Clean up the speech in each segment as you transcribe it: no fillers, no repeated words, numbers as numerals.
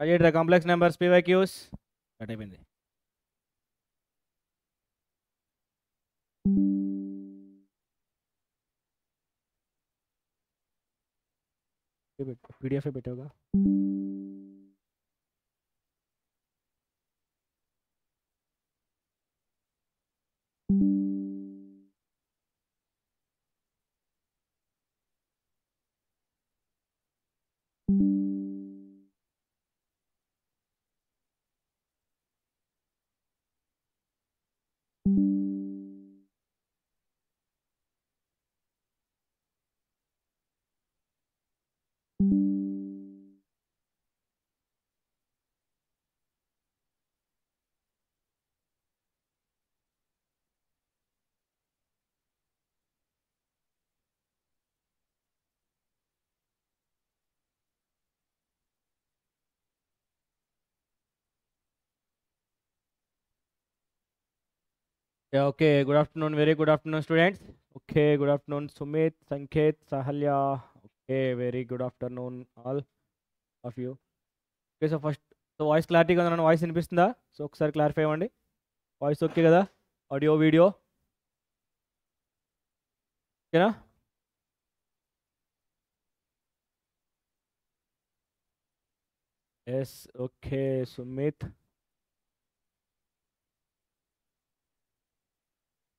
అయ్యేట్రా complex numbers PYQs cut అయిపోయింది. PDF పెట్టావుగా. Okay, good afternoon, very good afternoon students. Okay, good afternoon Sumit, Sanket, Sahalya. Okay, very good afternoon all of you. Okay, so first voice క్లారిటీగా ఉందా? Voice వినిపిస్తుందా? So ఒకసారి clarify అవ్వండి. Voice okay కదా? Audio video ఓకేనా? Yes. Okay Sumit.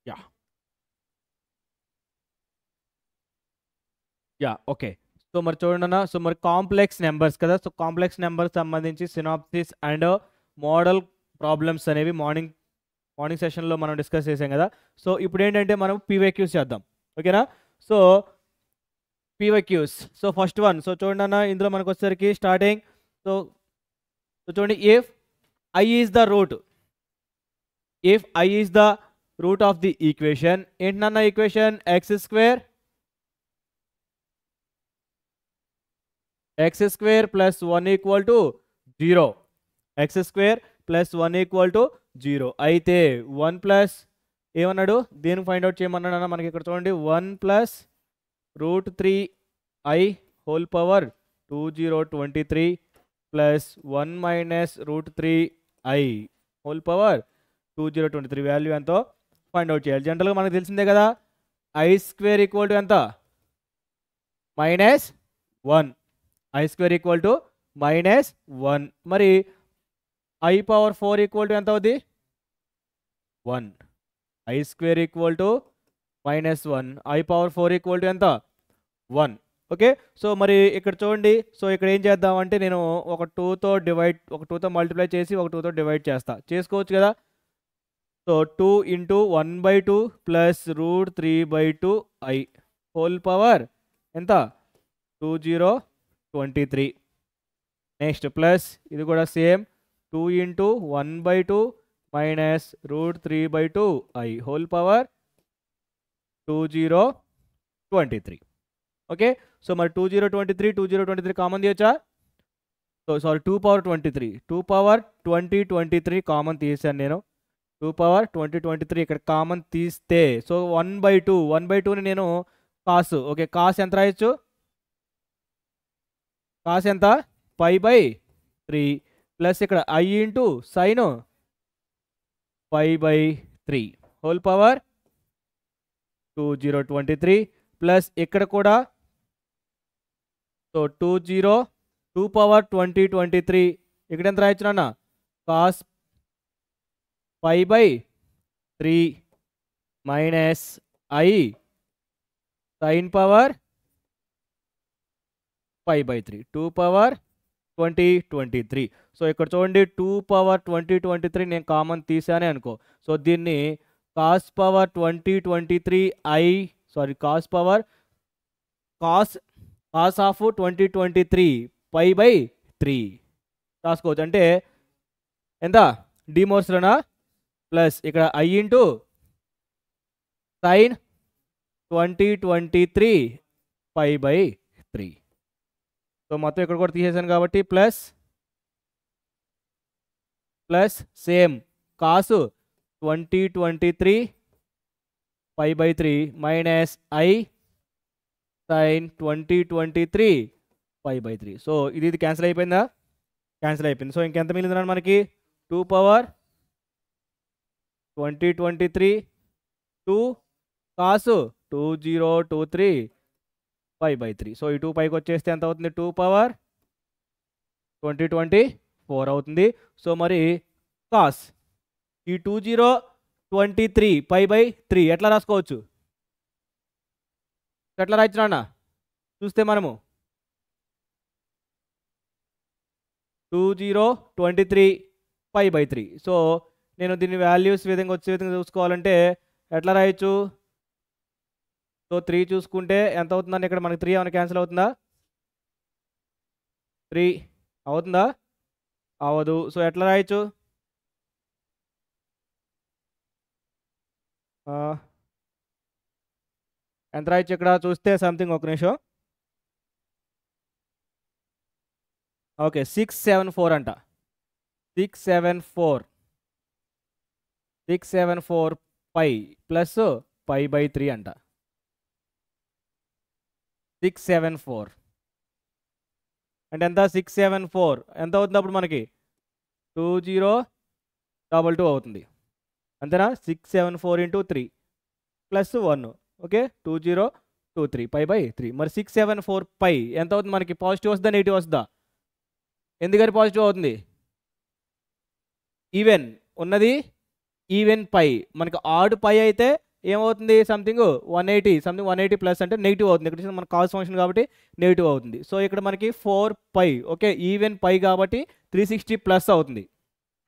Yeah yeah okay. So మరి చూడండి అన్న, సో మరి కాంప్లెక్స్ నెంబర్స్ కదా, సో కాంప్లెక్స్ నెంబర్స్ సంబంధించి సినాప్సిస్ అండ్ మోడల్ ప్రాబ్లమ్స్ అనేవి మార్నింగ్ సెషన్లో మనం డిస్కస్ చేసాం కదా. సో ఇప్పుడు ఏంటంటే మనం పీవైక్యూస్ చేద్దాం. ఓకేనా? So PYQs, so first one, so చూడండి అన్న, ఇందులో మనకు వచ్చేసరికి స్టార్టింగ్, సో చూడండి, if I is the root, if I is the root of the equation, ఏంటన్నా equation? X square plus 1 equal to 0. X square plus 1 equal to 0 అయితే 1 plus ఏమన్నాడు, దేనికి ఫైండ్ అవుట్ చేయమన్నాడు అన్న? మనకి ఇక్కడ చూడండి, 1 plus √3i whole power 2023 plus 1 minus √3i whole power 2023 value ఎంతో ఫైండ్ అవుట్ చేయాలి. జనరల్గా మనకు తెలిసిందే కదా, ఐ స్క్వేర్ ఈక్వల్ టు ఎంత? -1. I square equal to -1. మరి ఐ పవర్ 4 ఈక్వల్ టు ఎంత అవుతుంది? 1. I square equal to -1, I power 4 equal to ఎంత? 1. ఓకే, సో మరి ఇక్కడ చూడండి, సో ఇక్కడ ఏం చేద్దామంటే నేను ఒక 2తో మల్టిప్లై చేసి ఒక 2తో డివైడ్ చేసుకోవచ్చు కదా. So 2 × 1/2 plus √3/2i whole power ఎంత? 2023. నెక్స్ట్ ప్లస్ ఇది కూడా same, 2 × 1/2 minus √3/2i whole power 2023. Okay, so మరి 2023 కామన్ తీయచ్చా? సో సారీ, 2 పవర్ 2023 కామన్ తీసాను నేను. 2 పవర్ 2023 ఇక్కడ కామన్ తీస్తే, సో 1/2ని నేను కాస్, ఓకే, కాస్ ఎంత రాయొచ్చు? కాస్ ఎంత? π/3 ప్లస్ ఇక్కడ i into sine π/3 whole power 2023 plus ఇక్కడ కూడా, సో 2 పవర్ 2023 ఇక్కడ ఎంత రాయొచ్చు నాన్న? Cos π/3 minus i sine power π/3 2 power 2023. So ఇక్కడ చూడండి, 2 పవర్ 2023 నేను కామన్ తీసానే అనుకో, సో దీన్ని కాస్ పవర్ 2023 కాస్ ఆఫ్ 2023 π/3 రాసుకోవచ్చు. అంటే ఎంత? డిమోర్స్లోనా? ప్లస్ ఇక్కడ i ఇంటూ సైన్ 2023 π/3. సో మొత్తం ఇక్కడ కూడా తీసేసాను కాబట్టి plus same cos 2023 π/3 minus i sine 2023 π/3. So ఇది క్యాన్సిల్ అయిపోయిందా? క్యాన్సిల్ అయిపోయింది. సో ఇంకెంత మిగిలింది మనకి 2 పవర్ 2023 2 కాసు 2023 5/3. సో ఈ 2 పైకి వచ్చేస్తే ఎంత అవుతుంది 2 పవర్ 2024 అవుతుంది. సో మరి కాస్ ఈ 2023 5/3 ఎట్లా రాసుకోవచ్చు? ఎట్లా రాయొచ్చు నాన్న చూస్తే మనము 2023 5/3. సో నేను దీని వాల్యూస్ విధంగా వచ్చే విధంగా చూసుకోవాలంటే ఎట్లా రాయొచ్చు? సో 3 చూసుకుంటే ఎంత అవుతుందండి? ఇక్కడ మనకి 3 ఏమైనా క్యాన్సిల్ అవుతుందా? 3 అవుతుందా? అవదు. సో ఎట్లా రాయొచ్చు? ఎంత రాయొచ్చు ఇక్కడ చూస్తే సంథింగ్ ఒక నిమిషం. ఓకే 674 అంట. 674 పై ప్లస్ 5/3 అంట. 674 అంటే ఎంత? 674 ఎంత అవుతుంది అప్పుడు మనకి? 2022 అవుతుంది అంతేనా? 674 × 3 ప్లస్ 1 ఓకే 2023 5/3. మరి 674 పై ఎంత అవుతుంది మనకి? పాజిటివ్ వస్తుందా నెగిటివ్ వస్తుందా? ఎందుకని పాజిటివ్ అవుతుంది? ఈవెన్ ఉన్నది ఈవెన్ పై. మనకి ఆడ్ పై అయితే ఏమవుతుంది? సంథింగ్ 180 సంథింగ్ 180 ప్లస్ అంటే నెగిటివ్ అవుతుంది. ఇక్కడ మన కాస్ ఫంక్షన్ కాబట్టి నెగిటివ్ అవుతుంది. సో ఇక్కడ మనకి 4 పై ఓకే ఈవెన్ పై కాబట్టి 360 ప్లస్ అవుతుంది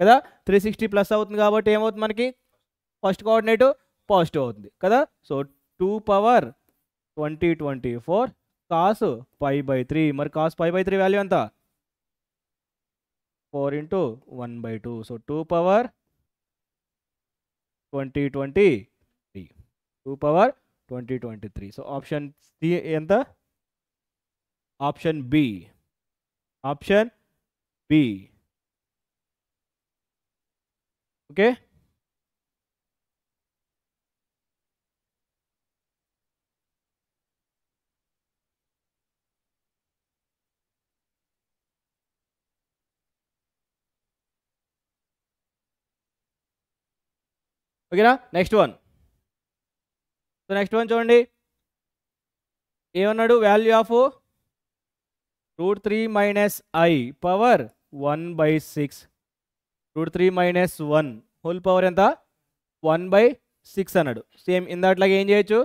కదా. 360 ప్లస్ అవుతుంది కాబట్టి ఏమవుతుంది మనకి? ఫస్ట్ కోఆర్డినేట్ పాజిటివ్ అవుతుంది కదా. So 2 power 2024 cos 5/3. మరి కాస్ 5/3 వాల్యూ ఎంత? 4 × 1/2. So 2 power 2023 2 power 2023. So option C ఎంత? Option B. Option B okay. ఓకేనా? Next one. So next one చూడండి ఏమన్నాడు? Value of √3 - i power 1/6 √3 - 1 whole power ఎంత? 1/6 అన్నాడు. సేమ్ ఇందాట్లాగా ఏం చేయొచ్చు?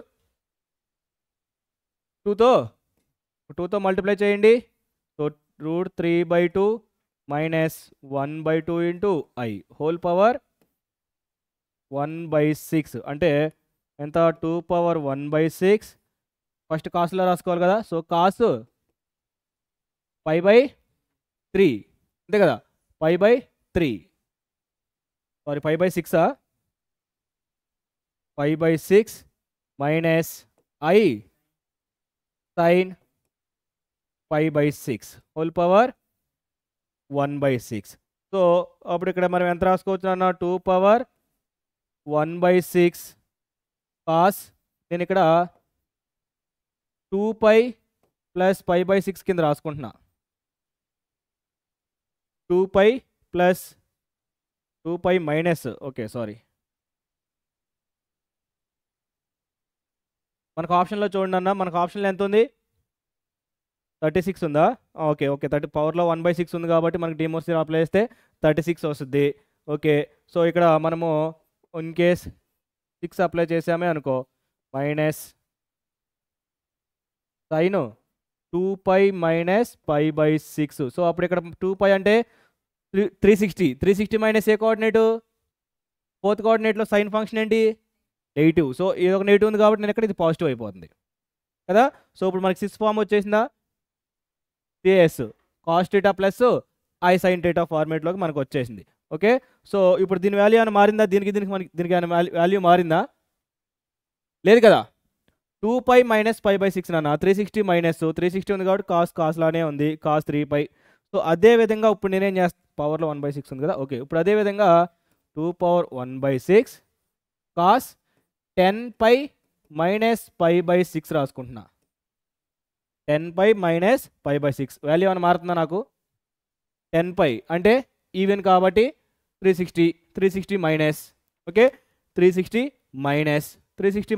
2తో మల్టిప్లై చేయండి. సో √3/2 - 1/2 × i హోల్ పవర్ 1/6 అంటే ఎంత? 2 పవర్ 1/6. ఫస్ట్ కాస్ట్లో రాసుకోవాలి కదా. సో కాస్ 5/3 అంతే కదా. 5/3 sorry 5/6 5/6 minus i sin 5/6 whole power 1/6. So అప్పుడు ఇక్కడ మనం ఎంత రాసుకోవచ్చు అన్న? 2 పవర్ 1/6 కాస్ నేను ఇక్కడ 2π ప్లస్ 5/6 కింద రాసుకుంటున్నా. 2π ప్లస్ 2π మైనస్ ఓకే సారీ మనకు ఆప్షన్లో చూడండి అన్న. మనకు ఆప్షన్లో ఎంత ఉంది? 36 ఉందా? ఓకే ఓకే 30 పవర్లో 1/6 ఉంది కాబట్టి మనకి డిమోర్స్ అప్లై చేస్తే 36 వస్తుంది. ఓకే సో ఇక్కడ మనము ఇన్ కేస్ 6 అప్లై చేసామే అనుకో మైనస్ సైన్ 2π మైనస్ 5/6. సో అప్పుడు ఇక్కడ 2π అంటే 360 మైనస్ ఏ కోఆర్డినేటు? ఫోర్త్ కోఆర్డినేట్లో సైన్ ఫంక్షన్ ఏంటి? నెగిటివ్. సో ఇది ఒక నెగిటివ్ ఉంది కాబట్టి నేను ఇక్కడ ఇది పాజిటివ్ అయిపోతుంది కదా. సో ఇప్పుడు మనకి 6 ఫామ్ వచ్చేసిందా? Cis cos theta plus I sine theta ఫార్మేట్లోకి మనకు వచ్చేసింది. ఓకే సో ఇప్పుడు దీని వాల్యూ ఏమైనా మారిందా? దీనికి ఏమైనా వాల్యూ మారిందా? లేదు కదా. 2π మైనస్ 5/6 నాన్న. 360 మైనస్ 360 ఉంది కాబట్టి కాస్ లానే ఉంది. కాస్ 3π. సో అదే విధంగా ఇప్పుడు నేనేం చేస్తా? పవర్లో 1/6 ఉంది కదా. ఓకే ఇప్పుడు అదే విధంగా 2 పవర్ 1/6 కాస్ 10π మైనస్ 5/6 రాసుకుంటున్నా. 10π మైనస్ 5/6 వాల్యూ ఏమైనా మారుతుందా నాకు? 10 పై అంటే ఈవెన్ కాబట్టి 360 మైనస్, ఓకే 360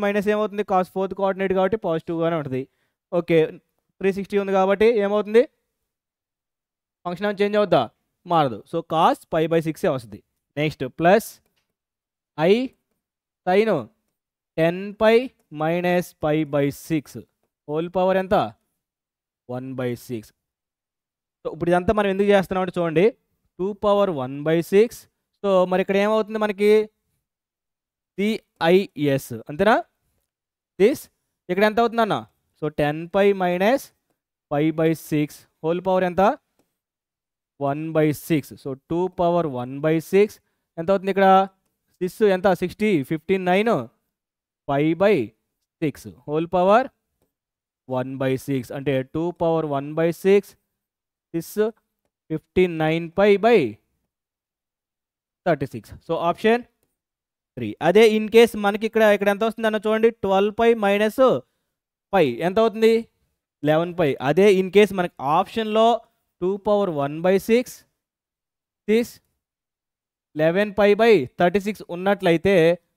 మైనస్ ఏమవుతుంది, కాస్ ఫోర్త్ కోఆర్డినేట్ కాబట్టి పాజిటివ్గానే ఉంటుంది. ఓకే 360 ఉంది కాబట్టి ఏమవుతుంది, ఫంక్షన్ చేంజ్ అవుద్దా, మారదు. సో కాస్ π/6 వస్తుంది. Next plus I sine 10 pi minus π/6 whole power ఎంత 1/6. సో ఇప్పుడు ఇదంతా మనం ఎందుకు చేస్తున్నాం అంటే చూడండి 2 పవర్ 1/6. సో మరి ఇక్కడ ఏమవుతుంది మనకి CIS అంతేనా, దిస్ ఇక్కడ ఎంత అవుతుంది అన్న, so 10 pi minus π/6 whole power ఎంత 1/6. సో 2 పవర్ 1/6 ఎంత అవుతుంది ఇక్కడ 6 ఎంత 60 59 π/6 హోల్ పవర్ 1/6 అంటే 2 పవర్ 1/6 6 59 π/36. So option 3. అదే ఇన్ కేస్ మనకి ఇక్కడ ఎంత వస్తుంది అన్న చూడండి 12 పై మైనస్ పై ఎంత అవుతుంది 11 పై. అదే ఇన్ కేస్ మనకి ఆప్షన్లో 2 పవర్ 1/6 11 π/36 ఉన్నట్లయితే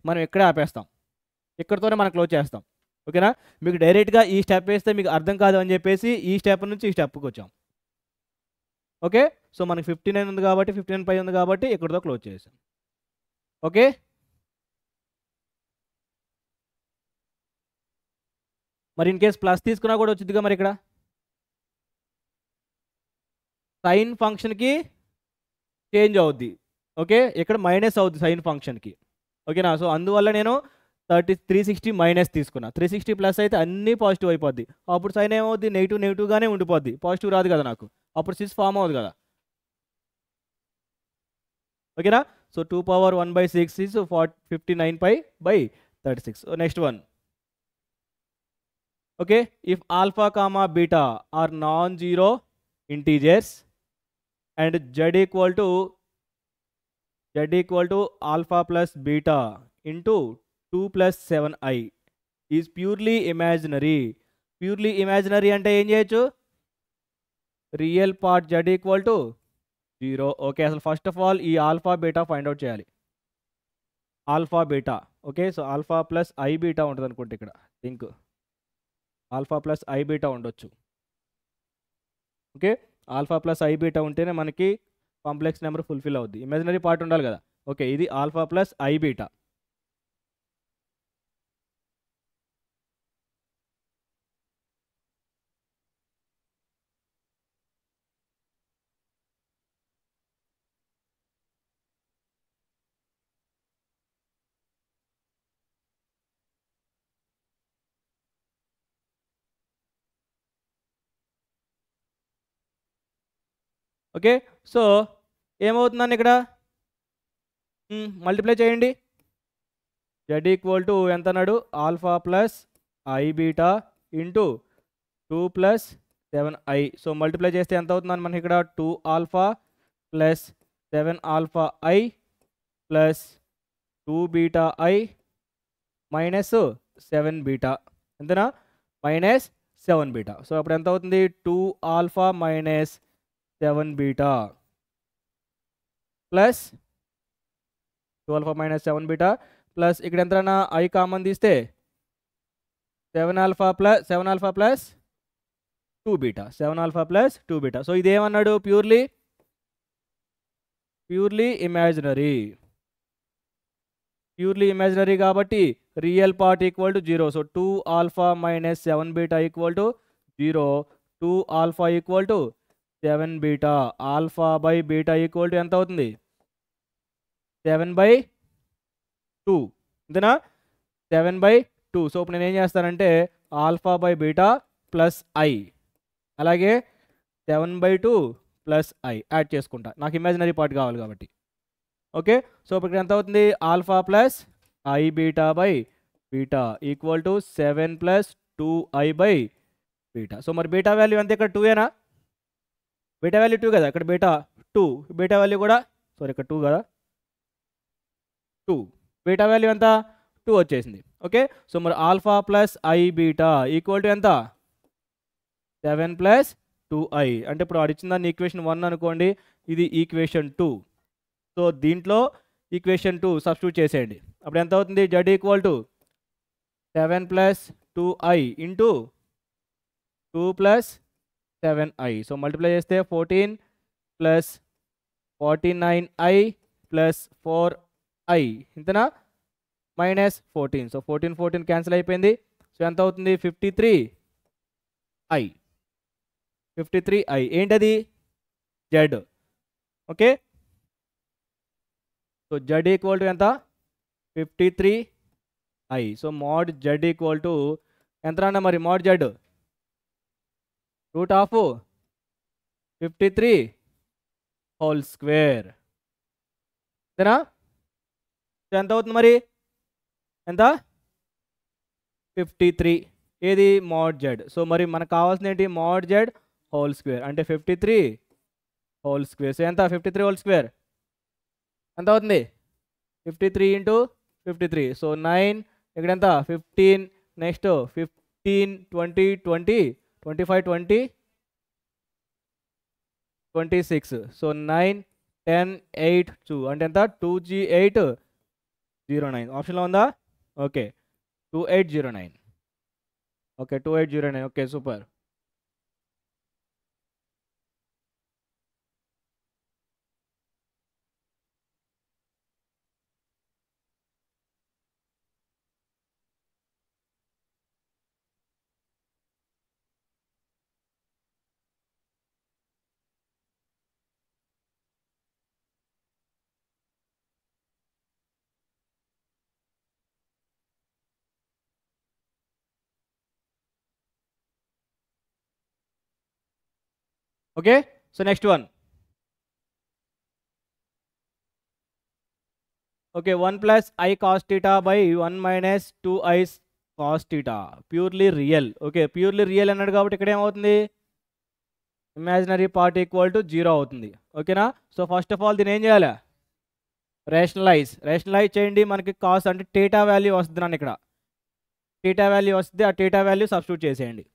మనం ఇక్కడే ఆపేస్తాం, ఇక్కడతోనే మనం క్లోజ్ చేస్తాం. ఓకేనా, మీకు డైరెక్ట్గా ఈ స్టెప్ వేస్తే మీకు అర్థం కాదు అని చెప్పేసి ఈ స్టెప్ నుంచి ఈ స్టెప్కి వచ్చాం. ఓకే, సో మనకి 59 ఉంది కాబట్టి 59 పై ఉంది కాబట్టి ఇక్కడతో క్లోజ్ చేసాం. ఓకే, మరి ఇన్ కేస్ ప్లస్ తీసుకున్నా కూడా వచ్చిందిగా, మరి ఇక్కడ సైన్ ఫంక్షన్కి చేంజ్ అవుద్ది. ఓకే, ఇక్కడ మైనస్ అవుద్ది సైన్ ఫంక్షన్కి. ఓకేనా, సో అందువల్ల నేను 360 మైనస్ తీసుకున్నా. 360 ప్లస్ అయితే అన్నీ పాజిటివ్ అయిపోద్ది. అప్పుడు సైన్ ఏమవుద్ది నెగిటివ్గానే ఉండిపోద్ది, పాజిటివ్ రాదు కదా నాకు, అప్పుడు సిస్ ఫామ్ అవుతుంది కదా. ఓకేనా, so 2 power 1/6 is 59 π/36. So next one. Okay, if alpha comma beta are non zero integers and z equal to alpha plus beta into 2 plus 7i is purely imaginary. Purely imaginary అంటే ఏం చేయొచ్చు, real part z equal to 0. Okay, అసలు first of all ఈ alpha beta find out చేయాలి. Alpha beta, okay, so alpha plus i beta ఉంటుంది అనుకుంటే ఇక్కడ think alpha plus i beta ఉండొచ్చు. Okay, alpha plus i beta ఉంటేనే మనకి complex number fulfil అవుద్ది. ఇమాజినరీ పార్ట్ ఉండాలి కదా. ఓకే, ఇది alpha plus i beta. Okay, so ఏమవుతుందని ఇక్కడ మల్టిప్లై చేయండి. z ఈక్వల్ టు ఎంత అన్నాడు, alpha plus i beta into 2 plus 7i. So multiply చేస్తే ఎంత అవుతుందని మనకి ఇక్కడ 2 alpha plus 7 alpha i plus 2 beta i minus 7 beta ఎంతనా మైనస్ 7 బీటా. సో అప్పుడు ఎంత అవుతుంది 2 alpha minus 7 beta plus 2 alpha minus 7 beta plus ఇక్కడ ఎంతైనా ఐ కామన్ తీస్తే 7 alpha plus 2 beta 7 alpha plus 2 beta. So ఇదేమన్నాడు, ప్యూర్లీ ఇమాజినరీ కాబట్టి real part equal to 0. So 2 alpha minus 7 beta equal to 0. 2 alpha equal to 7 beta. Alpha by beta equal to ఎంత అవుతుంది 7/2 అంతేనా, 7/2. So ఇప్పుడు నేను ఏం చేస్తానంటే alpha by beta plus I అలాగే 7/2 ప్లస్ ఐ యాడ్ చేసుకుంటా, నాకు ఇమాజినరీ పార్ట్ కావాలి కాబట్టి. ఓకే, సో ఇప్పుడు ఎంత అవుతుంది alpha plus i beta by beta equal to 7 plus 2i by beta. So మరి బీటా వాల్యూ ఎంత ఇక్కడ 2ఏనా, బీటా వాల్యూ 2 కదా, ఇక్కడ బీటా 2, బీటా వాల్యూ కూడా సారీ ఇక్కడ 2 కదా 2, బీటా వాల్యూ ఎంత 2 వచ్చేసింది. ఓకే, సో మరి alpha plus i beta equal to ఎంత 7 ప్లస్ 2i అంటే ఇప్పుడు అడిచిన దాన్ని ఈక్వేషన్ 1 అనుకోండి, ఇది ఈక్వేషన్ 2. సో దీంట్లో ఈక్వేషన్ 2 సబ్స్టిట్యూట్ చేసేయండి. అప్పుడు ఎంత అవుతుంది? z equal to 7 plus 2i into 2 plus 7i. So multiply చేస్తే 14 ప్లస్ 49i ప్లస్ 4i ఇంతనా మైనస్ 14. సో 14 క్యాన్సిల్ అయిపోయింది. సో ఎంత అవుతుంది? 53i. 53i ఏంటది? Z. Okay, so Z equal to ఎంత? 53i. So mod Z equal to ఎంత అన్న మరి? Mod Z root of 53 whole square. అంతేనా? సో ఎంత అవుతుంది మరి? ఎంత? 53. ఏది? Mode Z. సో మరి మనకు కావాల్సిన ఏంటి? మోడ్ జెడ్ హోల్ స్క్వేర్ అంటే 53 హోల్ స్క్వేర్. సో ఎంత? 53 హోల్ స్క్వేర్ ఎంత అవుతుంది? 53 ఇంటూ 53. సో 9 ఇక్కడ ఎంత? 15 నెక్స్ట్ 15 20 20 25 20 26. సో 9 10 8 2 అంటే ఎంత? 2G8 09 ఆప్షన్లో ఉందా? Okay, 2809. Okay, 2809. Okay, super. Okay, so next one. Okay, 1 plus I cos theta by 1 minus 2i cos theta purely real. Okay, purely real అన్నాడు కాబట్టి ఇక్కడ ఏమవుతుంది? ఇమాజినరీ పార్ట్ ఈక్వల్ టు 0 అవుతుంది. ఓకేనా? సో ఫస్ట్ ఆఫ్ ఆల్ దీన్ని ఏం చేయాలి? Rationalise చేయండి. మనకి కాస్ అంటే టీటా వాల్యూ వస్తుంది నన్ను ఇక్కడ. టీటా వాల్యూ వస్తుంది, ఆ టీటా వాల్యూ సబ్స్టిట్యూట్ చేసేయండి.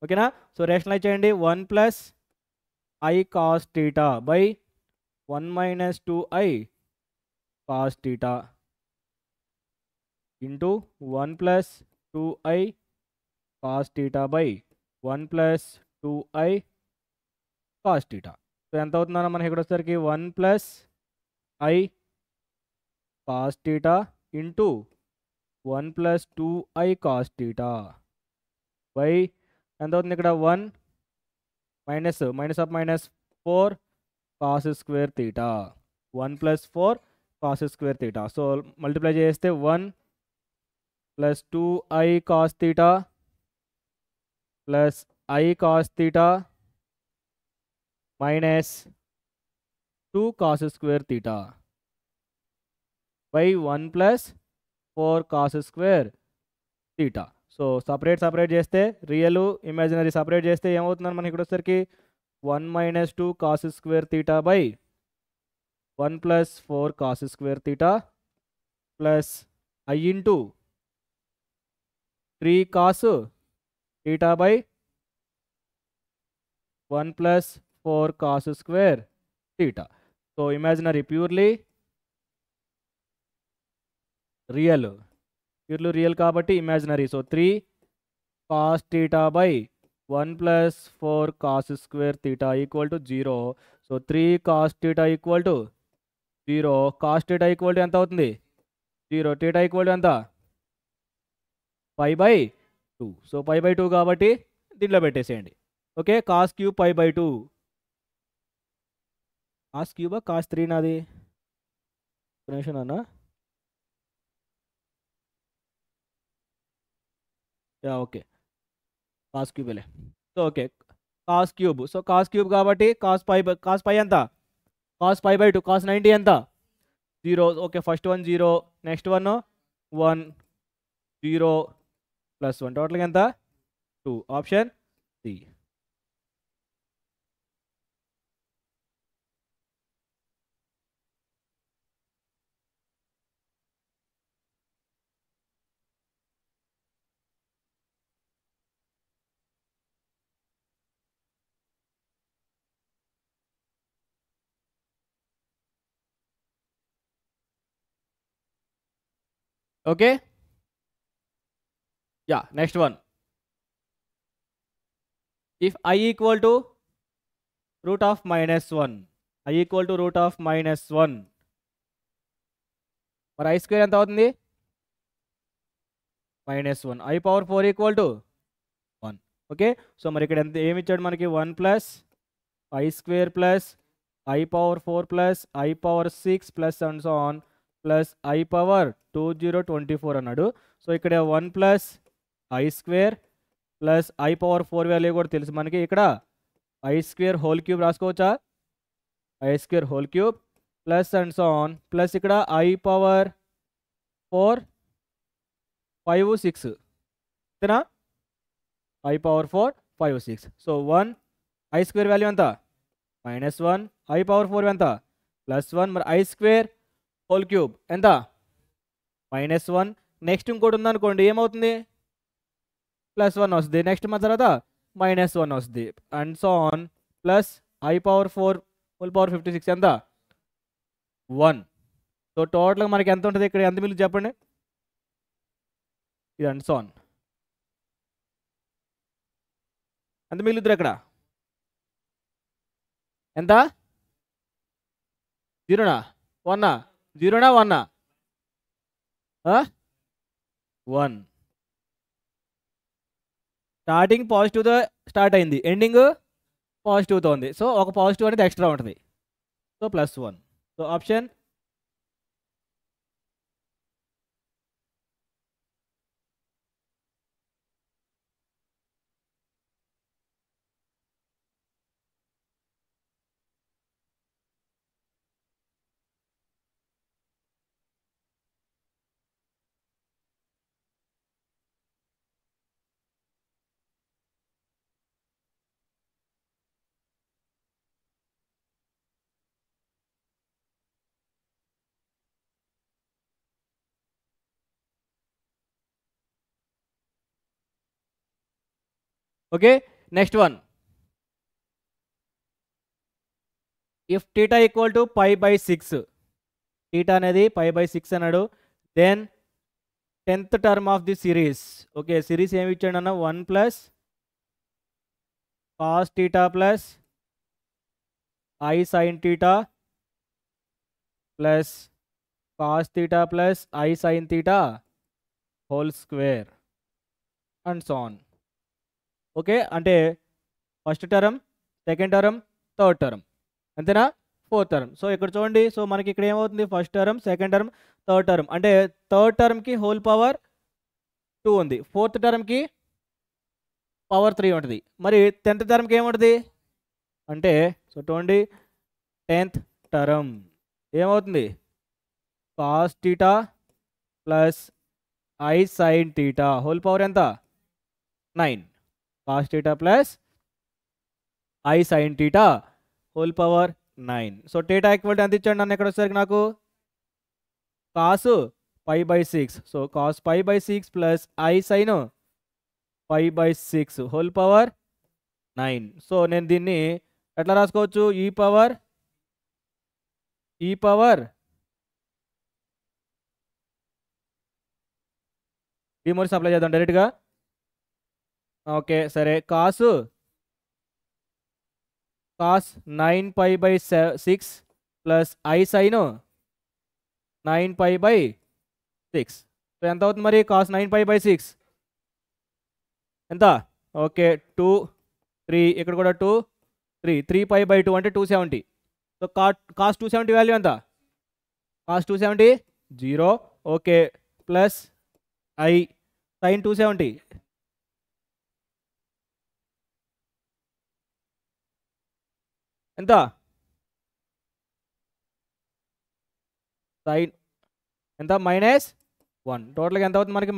ఓకేనా? సో రేషనలైజ్ చేయండి. 1 plus I cos theta by 1 minus 2i cos theta into 1 plus 2i cos theta by 1 plus 2i cos theta. So ఎంత అవుతుందన్న మనకి ఇక్కడ వచ్చేసరికి 1 plus I cos theta into 1 plus 2i cos theta by ఎంత అవుతుంది ఇక్కడ? 1 minus of minus 4 cos square theta. 1 plus 4 cos square theta. So multiply చేస్తే 1 plus 2i cos theta plus i cos theta minus 2 cos square theta by 1 plus 4 cos square theta. So separate చేస్తే real imaginary separate చేస్తే ఏమవుతుందని మనకి ఇక్కడ వచ్చేసరికి 1 minus 2 cos square theta by 1 plus 4 cos square theta plus i into 3 cos theta by 1 plus 4 cos square theta. So imaginary purely real కాబట్టి imaginary. So 3 cos theta by 1 plus 4 cos square theta equal to 0. So 3 cos theta equal to 0. Cos theta equal to ఎంత అవుతుంది? 0. Theta equal to ఎంత? π by 2. So π by 2 కాబట్టి దీంట్లో పెట్టేసేయండి. Okay, cos cube π by 2. Cos క్యూబా cos 3 నాది? నిమిషం అన్న. యా ఓకే, కాస్ క్యూబేలే. So okay, cos cube. So cos cube కాబట్టి కాస్ పై ఎంత? Cos π by 2. కాస్ 90 ఎంత? 0. Okay, first one 0, next one 1 0 plus 1 టోటల్గా ఎంత? 2. Option C. Okay, yeah, next one. If I equal to root of minus 1, I equal to root of minus 1, మరి I square ఎంత అవుతుంది? -1. I power 4 equal to 1. Okay, so మరి ఇక్కడ ఎంత ఏమి ఇచ్చాడు మనకి? 1 plus I square plus I power 4 plus I power 6 plus and so on plus I power 2024 అన్నాడు. సో ఇక్కడ 1 plus I square plus I power 4 value కూడా తెలుసు మనకి. ఇక్కడ I స్క్వేర్ హోల్ క్యూబ్ రాసుకోవచ్చా? I square whole cube plus and so on plus ఇక్కడ I power 4 5 6 అంతేనా? I power 4 5 6. So 1 I square value ఎంత? -1. I power 4 ఎంత? +1. మరి I స్క్వేర్ హోల్ క్యూబ్ ఎంత? -1. నెక్స్ట్ ఇంకోటి ఉందనుకోండి, ఏమవుతుంది? +1 వస్తుంది. నెక్స్ట్ మన తర్వాత -1 వస్తుంది and so on plus I power 4 whole power 56 ఎంత? 1. సో టోటల్గా మనకి ఎంత ఉంటుంది? ఇక్కడ ఎంత మిగులు చెప్పండి? ఇది అండ్ సో ఆన్ ఎంత మిగులుతుంది అక్కడ? ఎంత? 0నా 1నా? 0నా 1నా? 1. స్టార్టింగ్ పాజిటివ్తో స్టార్ట్ అయింది, ఎండింగ్ పాజిటివ్తో ఉంది. సో ఒక పాజిటివ్ అనేది ఎక్స్ట్రా ఉంటుంది. So +1. So option okay. Next one, if theta equal to π/6, theta అనేది π/6 అన్నాడు, then 10th term of the series. Okay, series ఏమి ఇచ్చాడు అన్న? 1 plus cos theta plus I sin theta plus cos theta plus I sin theta whole square and so on. Okay, అంటే first term, second term, third term, అంతేనా? Fourth term. So ఇక్కడ చూడండి, so మనకి ఇక్కడ ఏమవుతుంది? First term, second term, third term. అంటే third టర్మ్కి whole power 2 ఉంది, ఫోర్త్ టర్మ్కి పవర్ 3 ఉంటుంది. మరి 10th టర్మ్కి ఏముంటుంది అంటే, సో చూడండి 10th టర్మ్ ఏమవుతుంది? Cos theta plus I sin theta whole power ఎంత? 9. Cos theta plus I sin theta whole power 9. So theta equal ఎంత ఇచ్చాడు నన్ను ఇక్కడ వచ్చేసరికి నాకు? Cos π/6. So cos π/6 plus I sin π/6 whole power 9. So నేను దీన్ని ఎట్లా రాసుకోవచ్చు? ఈ పవర్ డిమోర్స్ అప్లై చేద్దాం డైరెక్ట్గా. ఓకే సరే, cos 9π/6 plus I sin 9π/6. So ఎంత అవుతుంది మరి? కాస్ 9π/6 ఎంత? ఓకే 2 3, ఇక్కడ కూడా 2 3, 3π/2 అంటే 270. సో కాస్ 270 వాల్యూ ఎంత? Cos 270 0. Okay, plus I sin 270 ఎంత? sin ఎంత? -1. టోటల్గా ఎంత అవుతుంది మనకి?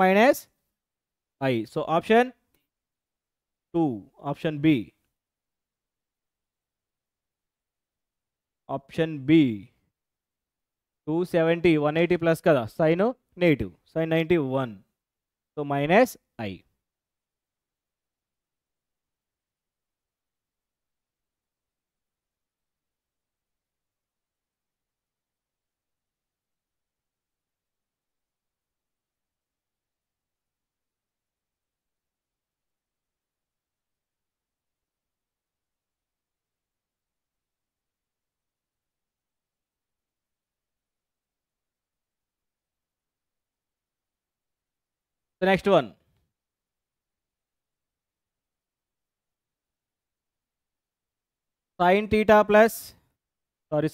-I. So option 2, option B. Option B 270 180 plus కదా, sine negative, sin 91. So -I. So next one sin theta plus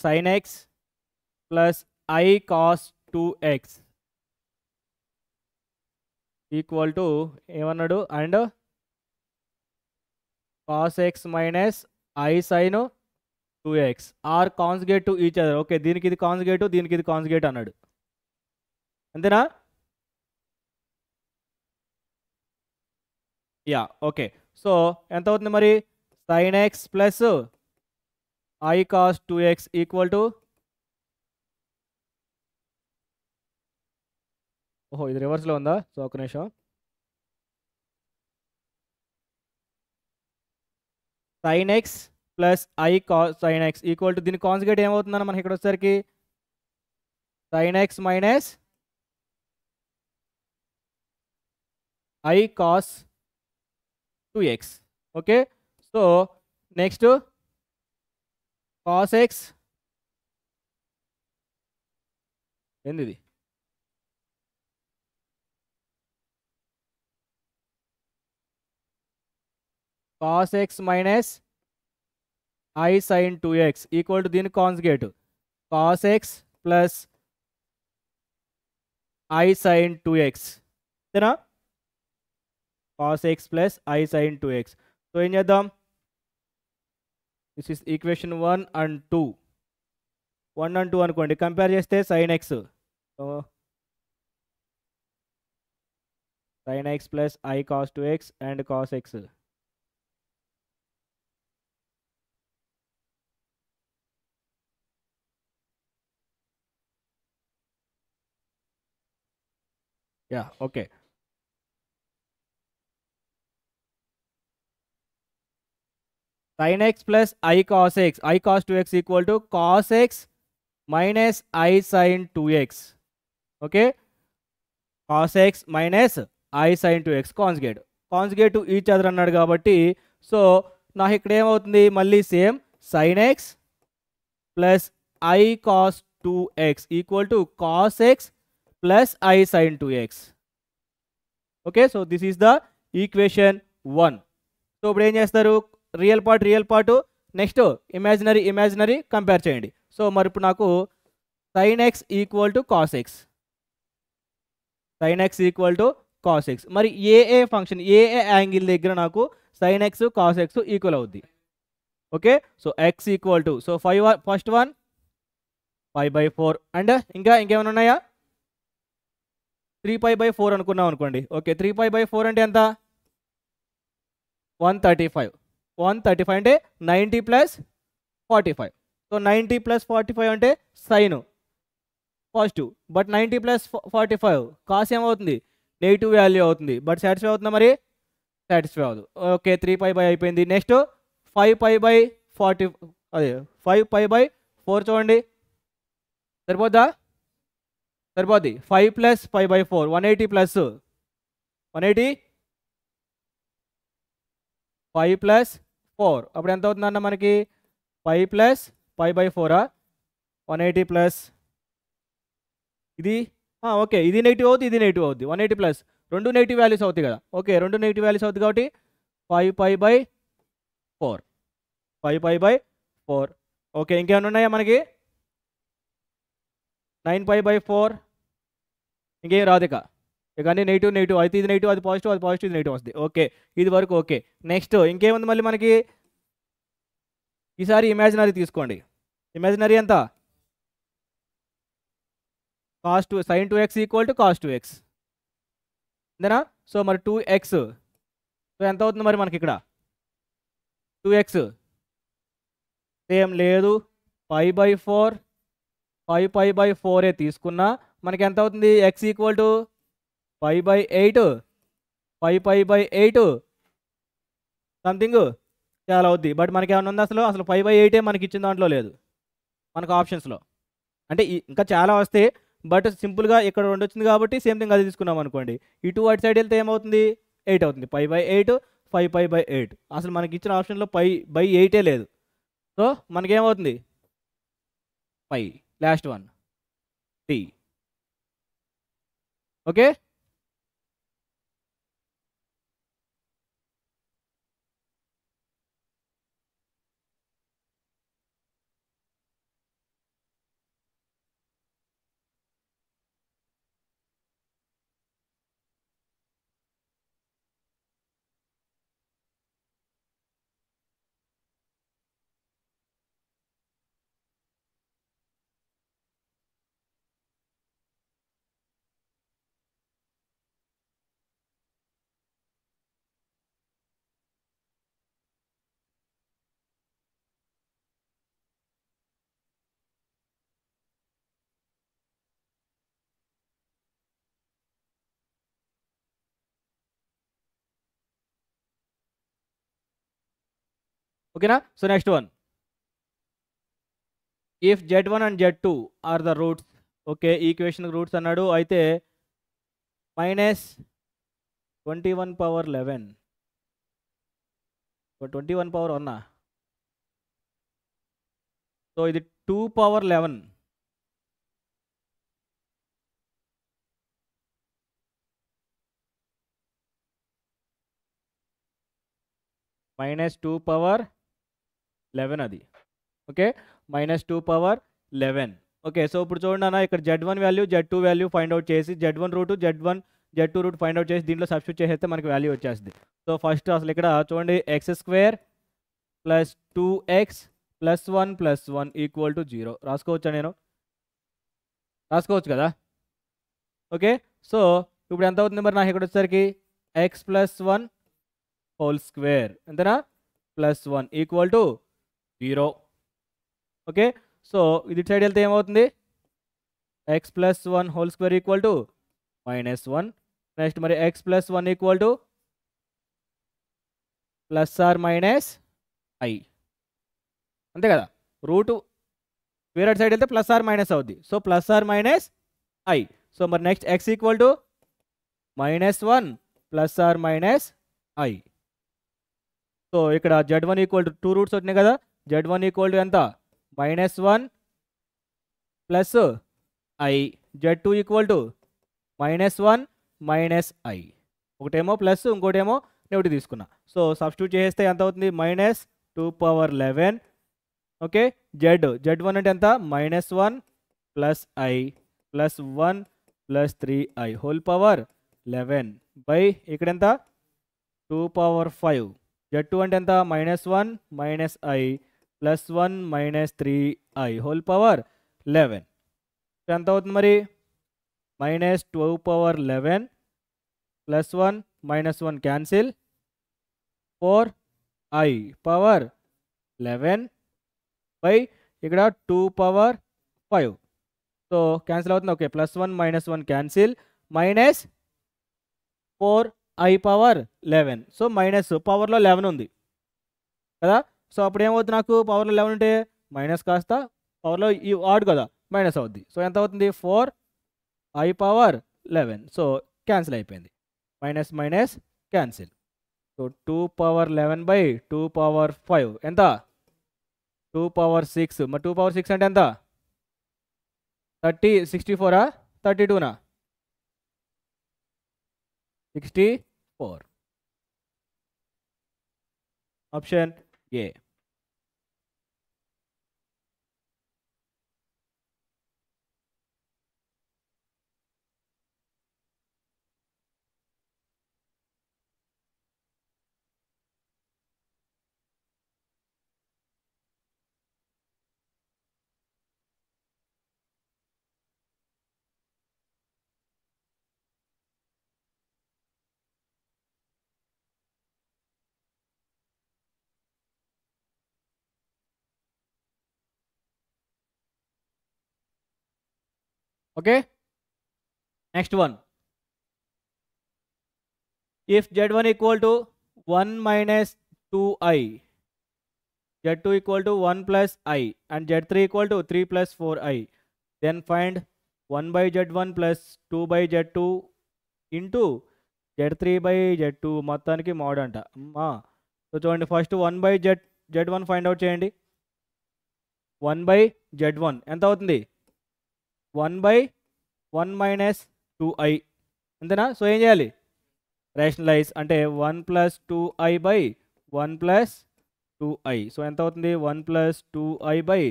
sin x plus I cos 2x equal to ఏమన్నాడు and cos x minus I sin 2x are conjugate to each other. Okay, దీనికి ఇది conjugate, దీనికి ఇది conjugate అన్నాడు, అంతేనా? Yeah, okay. So ఎంత అవుతుంది మరి? sin x plus I cos 2x equal to, ఓహో ఇది రివర్స్లో ఉందా? సో ఒక నిమిషం. sin x plus I cos sin x equal to దీని కాన్జుగేట్ ఏమవుతుందన్న మనకి ఇక్కడ వచ్చేసరికి sin x minus I cos 2x. Okay, so next cos x ఏంది ఇది? cos x minus I sin 2x equal to దీని conjugate cos x plus I sin 2x, అంతేనా? cos x plus I sin 2x. So ఏం చేద్దాం? This is equation 1 and 2. 1 and 2 అనుకోండి, compare చేస్తే sin x, so sin x plus I cos 2x and cos x. Yeah, okay. sin x plus I cos x, I cos 2x equal to cos x minus I sin 2x. Okay, cos x minus I sin 2x conjugate, conjugate to each other అన్నాడు కాబట్టి, so నాకు ఇక్కడ ఏమవుతుంది? మళ్ళీ same sin x plus I cos 2x equal to cos x plus I sin 2x. Okay, so this is the equation 1. So ఇప్పుడు ఏం చేస్తారు? Real part next imaginary compare చేయండి. సో మరి ఇప్పుడు నాకు sin x equal to cos x, sin x equal to cos x. మరి ఏ function ఏ angle దగ్గర నాకు sin x cos x equal అవుద్ది? Okay, so x equal to, so first one 5/4 and ఇంకేమైనా ఉన్నాయా? 3π/4 అనుకున్నాం అనుకోండి. ఓకే, 3π/4 అంటే ఎంత? 135. 135 అంటే 90 ప్లస్ 45. సో 90 ప్లస్ 45 అంటే sine positive, but 90 plus 45 cos ఏమవుతుంది? నెగిటివ్ వాల్యూ అవుతుంది. బట్ సాటిస్ఫై అవుతుందా? మరి సాటిస్ఫై అవ్వదు. ఓకే, 3π అయిపోయింది. నెక్స్ట్ 5π/40, అదే 5π/4 చూడండి, సరిపోద్దా? సరిపోద్ది. 5 ప్లస్ 5/4 180 ప్లస్ 180, 5 ప్లస్ 4 అప్పుడు ఎంత అవుతుందన్న మనకి? 5 ప్లస్ 5/4 180 ప్లస్ ఇది, ఓకే ఇది నెగిటివ్ అవుతుంది, ఇది నెగిటివ్ అవుతుంది. 180 ప్లస్ రెండు నెగిటివ్ వాల్యూస్ అవుతాయి కదా. ఓకే, రెండు నెగిటివ్ వాల్యూస్ అవుతుంది కాబట్టి 5π/4, 5π/4. ఓకే, ఇంకేమైనా ఉన్నాయా మనకి? 9π/4, ఇంకేం రాదు ఇక అన్నీ నెగిటివ్ అయితే ఇది నెగిటివ్, అది పాజిటివ్ ఇది నెగిటివ్ వస్తుంది. ఓకే, ఇది వరకు ఓకే. నెక్స్ట్ ఇంకేముంది మళ్ళీ మనకి? ఈసారి ఇమాజినరీ తీసుకోండి. ఇమాజినరీ ఎంత? cos 2 sin 2x equal to cos 2x, అంతేనా? సో మరి 2x, సో ఎంత అవుతుంది మరి మనకి ఇక్కడ? 2x సేమ్ లేదు, 5/4 5π/4 తీసుకున్నా మనకి ఎంత అవుతుంది? x ఈక్వల్ టు 5/8, 5π/8 సంథింగ్ చాలా అవుద్ది. బట్ మనకి ఏమైనా ఉంది? అసలు 5/8 మనకి ఇచ్చిన దాంట్లో లేదు, మనకు ఆప్షన్స్లో. అంటే ఇంకా చాలా వస్తాయి, బట్ సింపుల్గా ఇక్కడ 2 వచ్చింది కాబట్టి సేమ్ థింగ్ అది తీసుకున్నాం అనుకోండి. ఈ 2 అటు సైడ్ వెళ్తే ఏమవుతుంది? 8 అవుతుంది. 5/8 5π/8, అసలు మనకి ఇచ్చిన ఆప్షన్లో 5/8 లేదు. సో మనకేమవుతుంది? 5 లాస్ట్ వన్ t. ఓకే, ఓకేనా. So next one, if z1 and z2 are the roots. Okay, equation roots అన్నాడు. అయితే -21 పవర్ 11, 21 పవర్ 1. సో ఇది 2 పవర్ 11. -2 పవర్ 11 అది. Okay, -2 power 11. ఓకే, సో ఇప్పుడు చూడండి అన్న, ఇక్కడ z1 value z2 value find out చేసి z1 route z2 route find out చేసి దీంట్లో సబ్స్టిట్యూట్ చేసేస్తే మనకి వాల్యూ వచ్చేస్తుంది. సో ఫస్ట్ అసలు ఇక్కడ చూడండి, x² + 2x + 1 + 1 = 0 రాసుకోవచ్చా? నేను రాసుకోవచ్చు కదా. ఓకే, సో ఇప్పుడు ఎంత అవుతుంది మరి నాకు ఇక్కడ వచ్చేసరికి x + 1 హోల్ స్క్వేర్ ఎంతనా +1 = 0. ఓకే, సో ఇది సైడ్ వెళ్తే ఏమవుతుంది, x + 1 హోల్ స్క్వేర్ = -1. నెక్స్ట్ మరి x + 1 = ±i, అంతే కదా. రూటు వేరే సైడ్ వెళ్తే +or- అవుద్ది. So +or-i. సో మరి నెక్స్ట్ x = -1 +or-i. సో ఇక్కడ z1 = 2 రూట్స్ వచ్చినాయి కదా. z1 = ఎంత, -1 + i. z2 = -1 - i. ఒకటేమో ప్లస్, ఇంకోటేమో నెగిటివ్ తీసుకున్నా. సో సబ్స్టిట్యూట్ చేస్తే ఎంత అవుతుంది, -2 పవర్ 11. ఓకే, z1 అంటే ఎంత, -1 + i + 1 + 3i whole power 11 by ఇక్కడ ఎంత 2 పవర్ 5. z2 అంటే ఎంత, -1 - i + 1 - 3i హోల్ పవర్ 11. ఎంత అవుతుంది మరి, -2 power 11 +1 -1 cancel, 4i power 11 by ఇక్కడ 2 పవర్ 5. సో క్యాన్సిల్ అవుతుంది. Okay, +1 -1 cancel, -4i power 11. So minus పవర్లో 11 ఉంది కదా. సో అప్పుడు ఏమవుతుంది, నాకు పవర్లో 11 ఉంటే మైనస్ కాస్త పవర్లో ఈ ఆడ్ కదా మైనస్ అవుద్ది. సో ఎంత అవుతుంది, 4i పవర్ 11. సో క్యాన్సిల్ అయిపోయింది, minus cancel. So 2 power 11 by 2 power 5 ఎంత, 2 పవర్ 6. మరి 2 పవర్ 6 అంటే ఎంత, 64 32 64. Option A. Okay, next one, if z1 = 1 - 2i, z2 = 1 + i and z3 = 3 + 4i, then find 1 by z1 plus 2 by z2 into z3 by z2 మొత్తానికి mode అంట. So చూడండి, first 1 by z1 find out చేయండి. 1 by z1 ఎంత అవుతుంది, 1 by 1 - 2i అంతేనా. So ఏం చేయాలి, rationalise అంటే 1 + 2i by 1 + 2i. సో ఎంత అవుతుంది, 1 + 2i by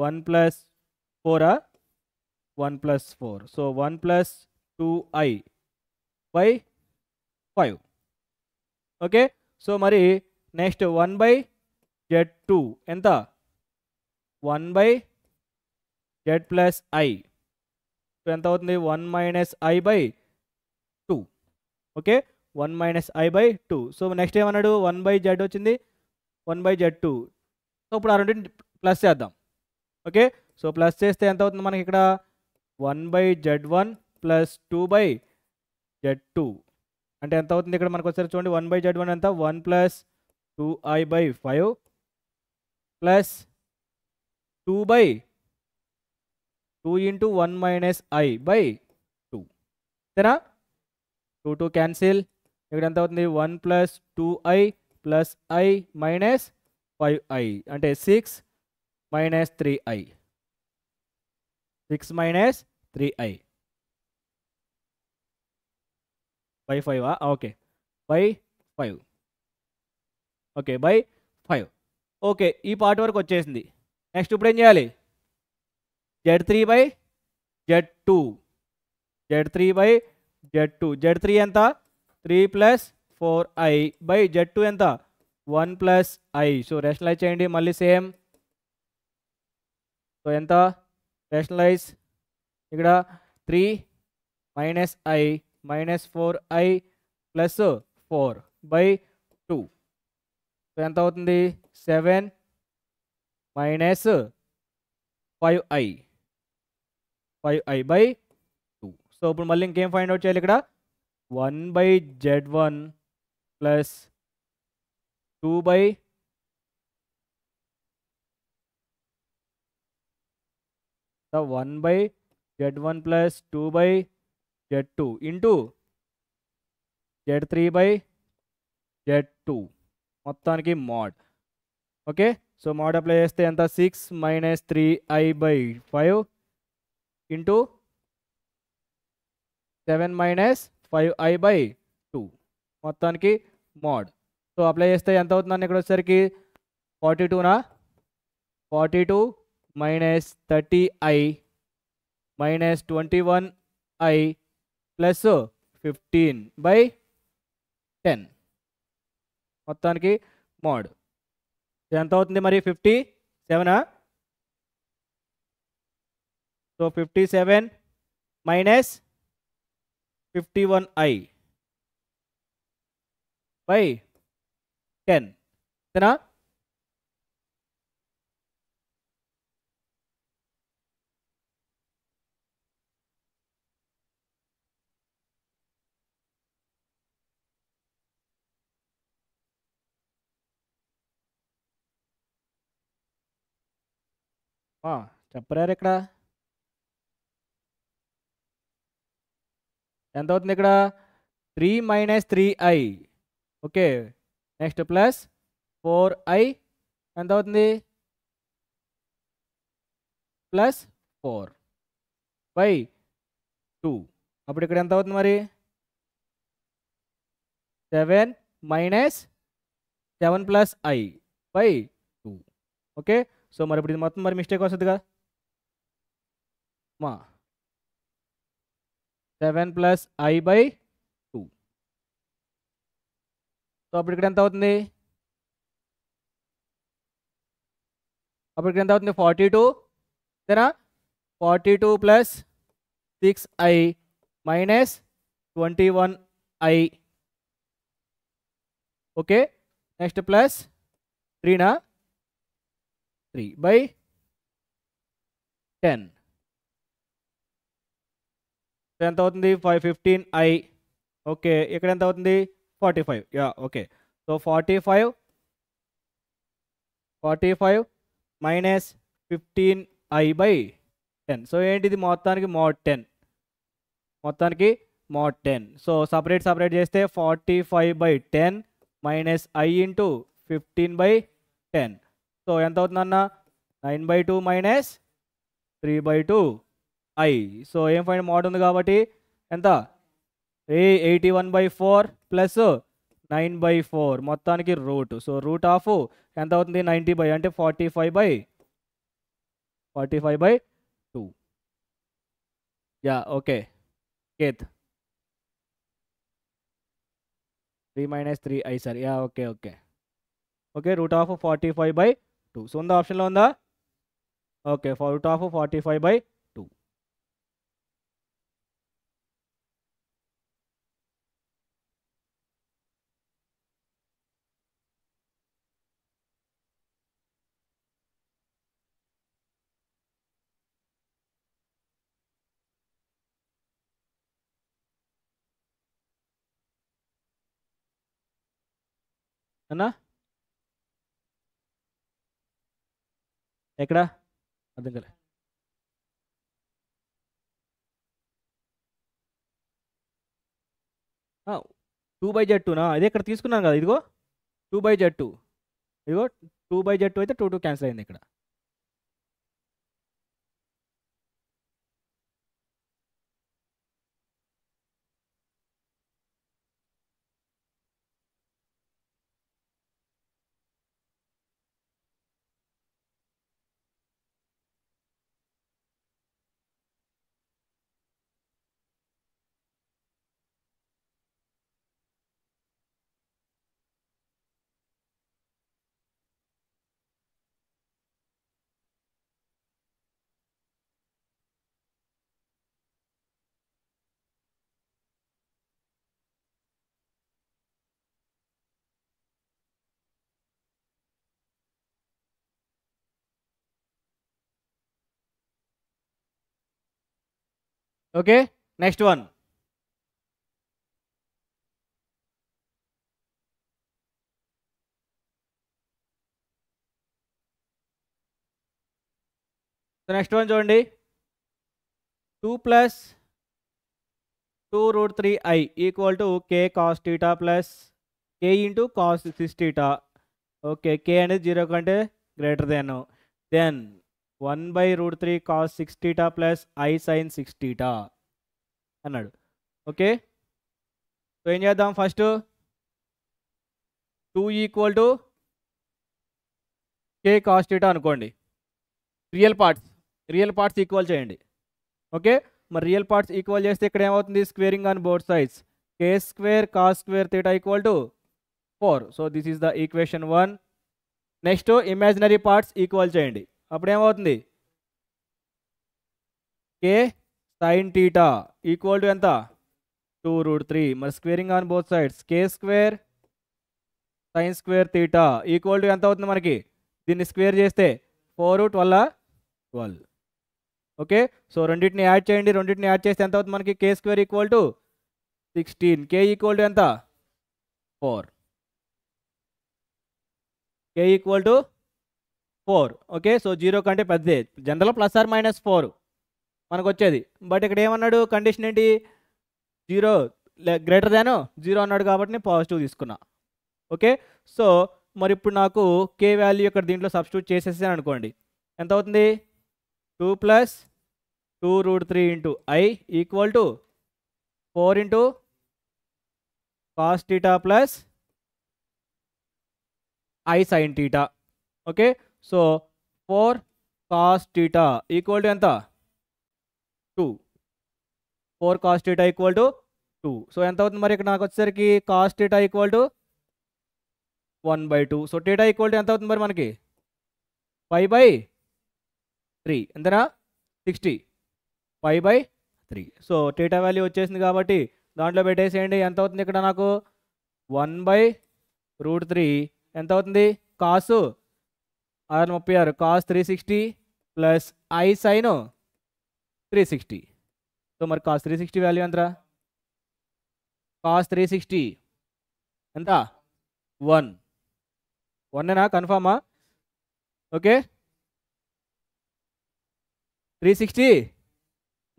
1 + 4 1 + 4. So 1 + 2i by 5. Okay, so మరి నెక్స్ట్ 1 by z2 ఎంత, 1 by z plus i. So ఎంత అవుతుంది, 1 - i by 2. Okay, 1 - i by 2. So next ఏమన్నాడు, 1 by z వచ్చింది, 1 by z2. సో ఇప్పుడు ఆ రెండింటిని ప్లస్ చేద్దాం. ఓకే, సో ప్లస్ చేస్తే ఎంత అవుతుంది మనకి ఇక్కడ, 1 by z1 plus 2 by z2 అంటే ఎంత అవుతుంది ఇక్కడ మనకు వచ్చారు చూడండి, 1 by z1 ఎంత, 1 + 2i by 5 plus 2 into 1 minus I by 2. అంతేనా? 2 క్యాన్సిల్. ఇక్కడ ఎంత అవుతుంది? 1 plus 2i plus I minus 5i అంటే 6 minus 3i. 6 minus 3i by 5. Okay, by 5. Okay, by 5. Okay, ఈ పార్ట్ వరకు వచ్చేసింది. నెక్స్ట్ ఇప్పుడు ఏం చేయాలి? Z3 by Z2. Z3 by Z2. Z3 ఎంత? 3 ప్లస్ 4i బై Z2 ఎంత? 1 ప్లస్ ఐ. సో రేషనలైజ్ చేయండి మళ్ళీ సేమ్. సో ఎంత రేషనలైజ్? ఇక్కడ 3 minus I minus 4i plus 4 by 2. So ఎంత అవుతుంది? 7 మైనస్ 5i బై 2. సో ఇప్పుడు మళ్ళీ ఇంకేం ఫైండ్ అవుట్ చేయాలి? ఇక్కడ 1 by Z1 plus 2 by 1 by Z1 plus 2 by Z2 into Z3 by Z2 మొత్తానికి mode. Okay, so mode apply చేస్తే ఎంత? 6 minus 3i by 5 into 7 minus 5i by 2 మొత్తానికి mode. So apply చేస్తే ఎంత అవుతుందని ఇక్కడ వచ్చేసరికి 42నా? 42 minus 30i minus 21i plus 15 by 10 మొత్తానికి మోడ్. ఎంత అవుతుంది మరి? 57. So 57 minus 51i by 10. అంతేనా? చెప్పరారు ఇక్కడ. ఎంత అవుతుంది ఇక్కడ? 3 minus 3i. Okay, next plus 4i ఎంత అవుతుంది? Plus 4 by 2. అప్పుడు ఇక్కడ ఎంత అవుతుంది మరి? 7 minus 7 plus I by 2. Okay, so మరి ఇప్పుడు ఇది మొత్తం మరి మిస్టేక్ వస్తుందిగా. 7 ప్లస్ ఐ బై 2. సో అప్పుడు ఇక్కడ ఎంత అవుతుంది? అప్పుడు ఇక్కడ ఎంత అవుతుంది? 42. అంతేనా? 42 plus 6i minus 21i. Okay, next plus 3నా? 3 బై 10. ఎంత అవుతుంది? 15i. ఓకే, ఇక్కడ ఎంత అవుతుంది? 45. Okay, so 45 minus 15i by 10. So ఏంటిది? మొత్తానికి మోడ్ 10. మొత్తానికి మోడ్ 10. సో సపరేట్ చేస్తే 45 by 10 minus I into 15 by 10. So ఎంత అవుతుందన్న? 9 by 2 minus 3 by 2 I. So ఏం ఫైండ్? మోడ్ ఉంది కాబట్టి ఎంత? 81 బై 4 ప్లస్ 9 బై 4 మొత్తానికి రూట్. సో రూట్ ఆఫ్ ఎంత అవుతుంది? 90 బై అంటే 45 by 2. Okay, kth 3 minus 3i sir. Okay okay okay, root of 45 by 2. So ఉందా? ఆప్షన్లో ఉందా? Okay, root of 45 by 2. అన్నా ఎక్కడ అర్థం కదా 2/z2నా అదే ఇక్కడ తీసుకున్నాను కదా ఇదిగో 2/z2 ఇదిగో 2/z2 అయితే 2 క్యాన్సిల్ అయింది ఇక్కడ. Okay next one. So next one చూడండి 2 plus 2√3i equal to k cos theta plus k into cos 6 theta. Okay k అనేది 0 కంటే greater than 1/√3 cos 6 theta plus i sine 6 theta అన్నాడు. Okay so ఏం చేద్దాం first 2 equal to k cos theta అనుకోండి. Real parts equal చేయండి. ఓకే మరి real parts equal చేస్తే ఇక్కడ ఏమవుతుంది squaring on both sides k² cos square theta equal to 4. So this is the equation 1. Next imaginary parts equal చేయండి. అప్పుడు ఏమవుతుంది k sine theta equal to ఎంత 2√3. మరి squaring on both sides k² sine square theta equal to ఎంత అవుతుంది మనకి దీన్ని square చేస్తే 4 12. ఓకే సో రెండింటిని యాడ్ చేయండి. రెండింటిని యాడ్ చేస్తే ఎంత అవుతుంది మనకి k² equal to 16. k equal to ఎంత 4. k equal to 4. Okay so 0 కంటే పెద్దదే జనరల్ +or-4 మనకు వచ్చేది. బట్ ఇక్కడ ఏమన్నాడు కండిషన్ ఏంటి 0 గ్రేటర్ దాన్ 0 అన్నాడు కాబట్టి నేను పాజిటివ్ తీసుకున్నా. ఓకే సో మరి ఇప్పుడు నాకు k వాల్యూ ఇక్కడ దీంట్లో సబ్స్టిట్యూట్ చేసేసాను అనుకోండి ఎంత అవుతుంది 2 plus 2√3 into i equal to 4 into cos theta plus i sine theta. Okay so 4 cos theta equal to ఎంత 2. 4 cos theta equal to 2. So ఎంత అవుతుంది మరి ఇక్కడ నాకు వచ్చేసరికి cos theta equal to 1/2. So theta equal to ఎంత అవుతుంది మరి మనకి 5/3 ఎంతనా 60 5/3. సో టీటా వాల్యూ వచ్చేసింది కాబట్టి దాంట్లో పెట్టేసేయండి. ఎంత అవుతుంది ఇక్కడ నాకు 1/√3 ఎంత అవుతుంది cos 636 cos 360 plus i sine 360. So మరి కాస్ 360 వాల్యూ ఎంతరా కాస్ 360 ఎంత 1 కన్ఫామా. ఓకే 360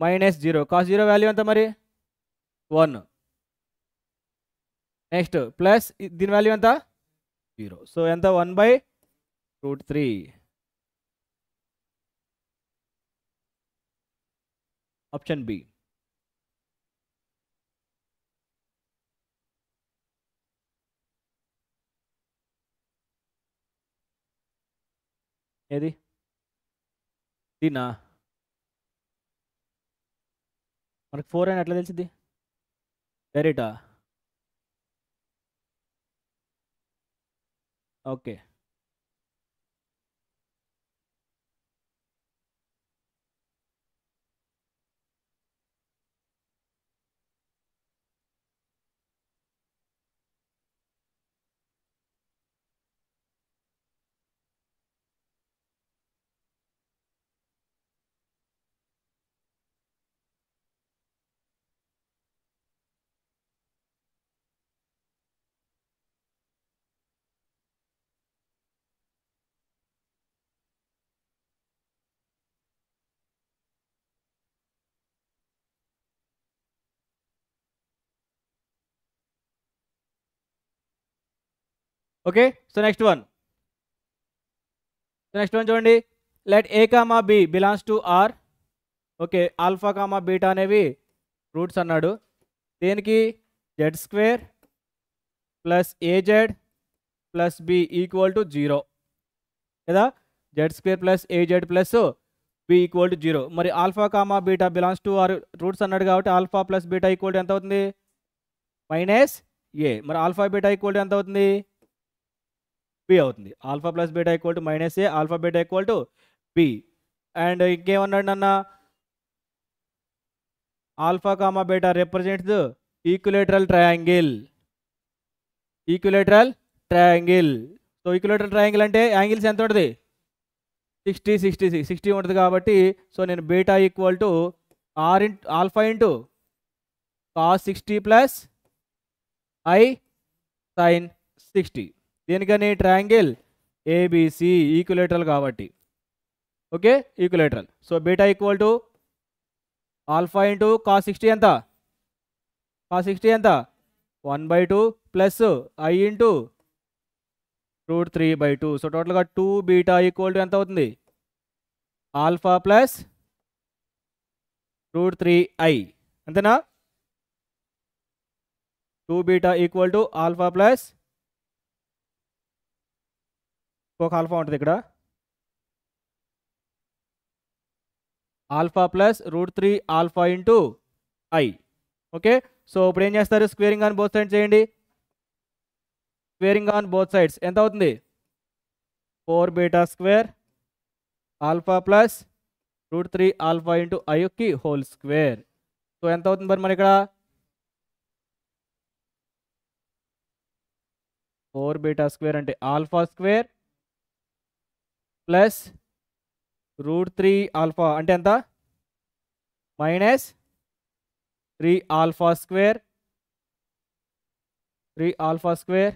మైనస్ 0 కాస్ 0 వాల్యూ ఎంత మరి 1. నెక్స్ట్ ప్లస్ దీని వాల్యూ ఎంత 0. సో ఎంత 1/√3. Option B. ఏది దీనా మనకు 4 అని ఎట్లా తెలిసింది డైరెక్టా okay okay, so next one చూడండి. Let A comma B belongs to R. Okay, alpha comma beta అనేవి రూట్స్ అన్నాడు. దేనికి? Z square plus A Z plus B equal to 0 కదా. Z square plus A Z plus B equal to 0. మరి alpha comma beta belongs to R roots అన్నాడు కాబట్టి alpha plus beta equal to ఎంత అవుతుంది? Minus A. మరి alpha beta equal to ఎంత అవుతుంది? B అవుతుంది. Alpha plus beta equal to minus A, alpha beta equal to B. And ఇంకేమన్నాడు అన్న? Alpha comma beta represents the equilateral triangle. Equilateral triangle. So equilateral triangle అంటే angles ఎంత ఉంటుంది? 60 60 ఉంటుంది కాబట్టి సో నేను beta equal to R alpha into cos 60 plus I sine 60. దేనికని? Triangle ABC equilateral కాబట్టి. Okay, equilateral. So beta equal to alpha into cos 60 ఎంత? Cos 60 ఎంత? 1/2 ప్లస్ ఐ ఇంటూ √3/2. సో టోటల్గా 2 బీటా ఈక్వల్ టు ఎంత అవుతుంది? Alpha plus √3i. అంతేనా? 2 beta equal to alpha plus ఒక alpha ఉంటుంది ఇక్కడ, alpha plus √3 alpha into I. Okay, so ఇప్పుడు ఏం చేస్తారు? స్క్వేరింగ్ ఆన్ బోత్ సైడ్స్ చేయండి. స్క్వేరింగ్ ఆన్ బోత్ సైడ్స్ ఎంత అవుతుంది? 4 beta square alpha plus √3 alpha into ఐకి హోల్ స్క్వేర్. సో ఎంత అవుతుంది మరి ఇక్కడ? 4 బీటా స్క్వేర్ అంటే ఆల్ఫా స్క్వేర్ ప్లస్ √3 ఆల్ఫా అంటే ఎంత? Minus 3 alpha square, 3 alpha square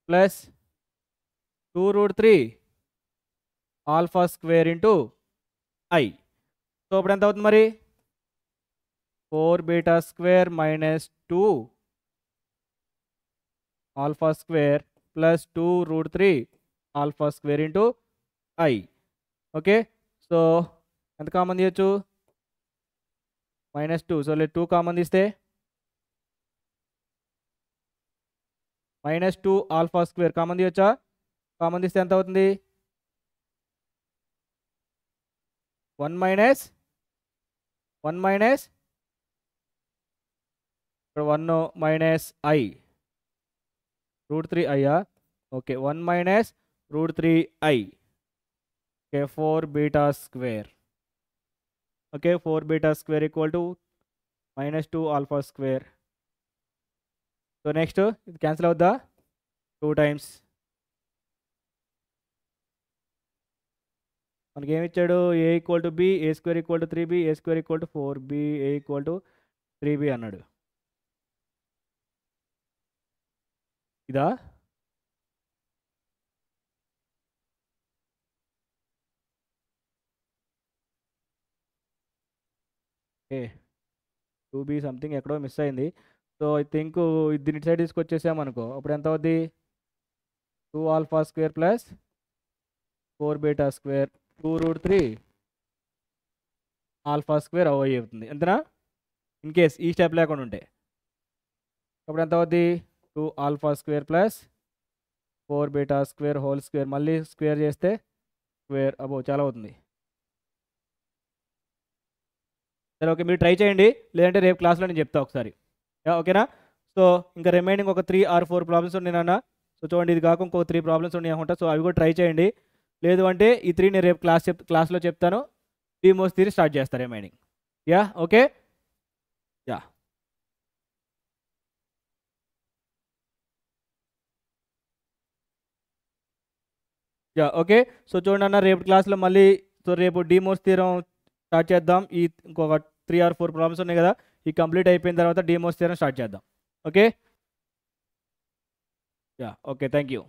plus 2√3 alpha square into I. So ఇప్పుడు ఎంత అవుతుంది మరి? 4 beta square minus 2 alpha square plus 2√3 alpha square into I. Okay, so ఎంత కామన్ తీయచ్చు? -2. సో లేదు 2 కామన్ తీస్తే -2 ఆల్ఫా స్క్వేర్ కామన్ తీయచ్చా? కామన్ తీస్తే ఎంత అవుతుంది? 1 మైనస్ ఇక్కడ 1 minus I √3i. Okay, 1 minus √3i. Okay, 4 beta square. Okay, 4 beta square equal to -2 alpha square. So next ఇది క్యాన్సిల్ అవుద్దా? 2 టైమ్స్. మనకి ఏమి ఇచ్చాడు? A equal to B, A square equal to 3b, A square equal to 4b, A equal to 3b అన్నాడు. ఇదా? Okay, 2b something ఎక్కడో miss అయింది. So I think దీని సైడ్ తీసుకొచ్చేసామనుకో అప్పుడు ఎంత అవుద్ది? 2 alpha square plus 4 beta square 2√3 alpha square అవుతుంది. ఎంతనా? ఇన్ కేస్ ఈ స్టెప్ లేకుండా ఉంటే అప్పుడు ఎంత అవుద్ది? 2 alpha square plus 4 beta square whole square. మళ్ళీ స్క్వేర్ చేస్తే స్క్వేర్ అబో చాలా అవుతుంది. సరే, ఓకే, మీరు ట్రై చేయండి, లేదంటే రేపు క్లాస్లో నేను చెప్తా ఒకసారి. ఓకేనా? సో ఇంకా రిమైనింగ్ ఒక 3 or 4 ప్రాబ్లమ్స్ ఉన్నాయి నాన్న. సో చూడండి, ఇది కాక ఇంకో 3 ప్రాబ్లమ్స్ ఉన్నాయి అనుకుంటా. సో అవి కూడా ట్రై చేయండి. లేదు అంటే ఈ 3 నేను రేపు క్లాస్లో చెప్తాను. డీమోస్ థియరీ స్టార్ట్ చేస్తారు remaining. Yeah, okay. Yeah, okay. So చూడండి అన్న, రేపు క్లాస్లో మళ్ళీ సో రేపు డీమోస్ థియరం స్టార్ట్ చేద్దాం. ఈ ఇంకొక 3 or 4 ప్రాబ్లమ్స్ ఉన్నాయి కదా, ఈ కంప్లీట్ అయిపోయిన తర్వాత డీమోస్ థియరం స్టార్ట్ చేద్దాం. Okay. Yeah, okay, thank you.